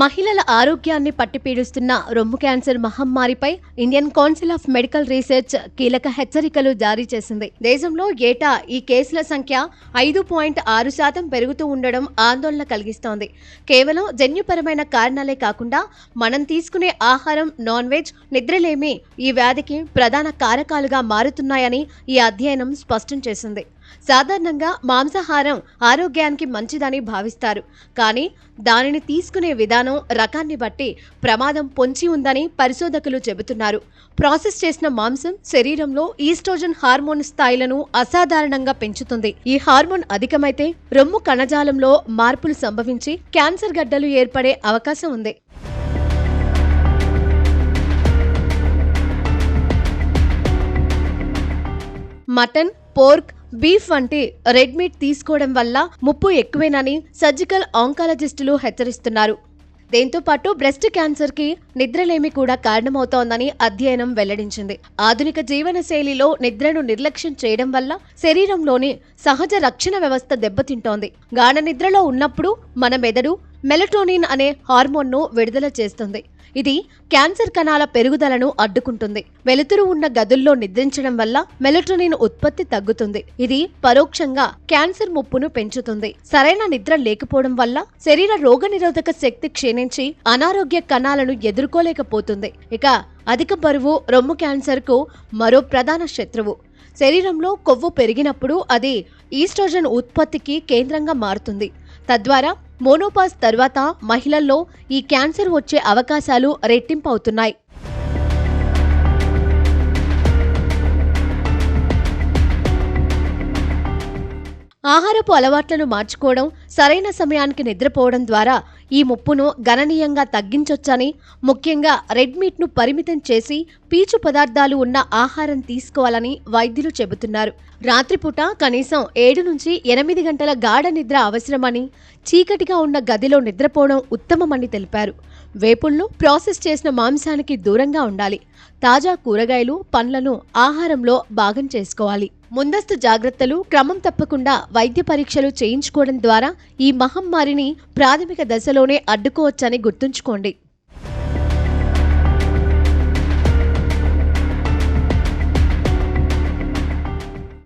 మహిళల ఆరోగ్యాన్ని పట్టిపీడిస్తున్న రొమ్ము క్యాన్సర్ మహమ్మారిపై Indian council of medical research కీలక హెచ్చరికలు జారీ చేసింది. దేశంలో ఏటా ఈ కేసుల సంఖ్య 5.6% పెరుగుతూ ఉండడం ఆందోళన కలిగిస్తోంది. కేవలం జన్యుపరమైన కారణాలే కాకుండా మనం తీసుకునే ఆహారం, నాన్ వెజ్, నిద్రలేమి ఈ వ్యాధికి ప్రధాన కారకాలుగా మారుతున్నాయని ఈ అధ్యయనం స్పష్టం చేసింది. సాధారణంగా మాంసాహారం ఆరోగ్యానికి మంచిదని భావిస్తారు, కానీ దానిని తీసుకునే విధానం, రకాన్ని బట్టి ప్రమాదం పొంచి ఉందని పరిశోధకులు చెబుతున్నారు. ప్రాసెస్ చేసిన మాంసం శరీరంలో ఈస్ట్రోజన్ హార్మోన్ స్థాయిలను అసాధారణంగా పెంచుతుంది. ఈ హార్మోన్ అధికమైతే రొమ్ము కణజాలంలో మార్పులు సంభవించి క్యాన్సర్ గడ్డలు ఏర్పడే అవకాశం ఉంది. మటన్, పోర్క్, బీఫ్ వంటి రెడ్ మీట్ తీసుకోవడం వల్ల ముప్పు ఎక్కువేనని సర్జికల్ ఆంకాలజిస్టులు హెచ్చరిస్తున్నారు. దీంతో పాటు బ్రెస్ట్ క్యాన్సర్ కి నిద్రలేమి కూడా కారణమవుతోందని అధ్యయనం వెల్లడించింది. ఆధునిక జీవన శైలిలో నిద్రను నిర్లక్ష్యం చేయడం వల్ల శరీరంలోని సహజ రక్షణ వ్యవస్థ దెబ్బతింటోంది. గాఢ నిద్రలో ఉన్నప్పుడు మన మెదడు మెలటోనిన్ అనే హార్మోన్ను విడుదల చేస్తుంది. ఇది క్యాన్సర్ కణాల పెరుగుదలను అడ్డుకుంటుంది. వెలుతురు ఉన్న గదుల్లో నిద్రించడం వల్ల మెలటోనిన్ ఉత్పత్తి తగ్గుతుంది. ఇది పరోక్షంగా క్యాన్సర్ ముప్పును పెంచుతుంది. సరైన నిద్ర లేకపోవడం వల్ల శరీర రోగనిరోధక శక్తి క్షీణించి అనారోగ్య కణాలను ఎదుర్కోలేకపోతుంది. ఇక అధిక బరువు రొమ్ము క్యాన్సర్ కు మరో ప్రధాన శత్రువు. శరీరంలో కొవ్వు పెరిగినప్పుడు అది ఈస్ట్రోజన్ ఉత్పత్తికి కేంద్రంగా మారుతుంది. తద్వారా మోనోపాజ్ తర్వాత మహిళల్లో ఈ క్యాన్సర్ వచ్చే అవకాశాలు రెట్టింపు అవుతున్నాయి. ఆహారపు అలవాట్లను మార్చుకోవడం, సరైన సమయానికి నిద్రపోవడం ద్వారా ఈ ముప్పును గణనీయంగా తగ్గించొచ్చని, ముఖ్యంగా రెడ్ మీట్ను పరిమితం చేసి పీచు పదార్థాలు ఉన్న ఆహారం తీసుకోవాలని వైద్యులు చెబుతున్నారు. రాత్రిపూట కనీసం 7 నుంచి 8 గంటల గాఢ నిద్ర అవసరమని, చీకటిగా ఉన్న గదిలో నిద్రపోవడం ఉత్తమమని తెలిపారు. వేపుళ్ళు, ప్రాసెస్ చేసిన మాంసానికి దూరంగా ఉండాలి. తాజా కూరగాయలు, పండ్లను ఆహారంలో భాగం చేసుకోవాలి. ముందస్తు జాగ్రత్తలు, క్రమం తప్పకుండా వైద్య పరీక్షలు చేయించుకోవడం ద్వారా ఈ మహమ్మారిని ప్రాథమిక దశలోనే అడ్డుకోవచ్చని గుర్తుంచుకోండి.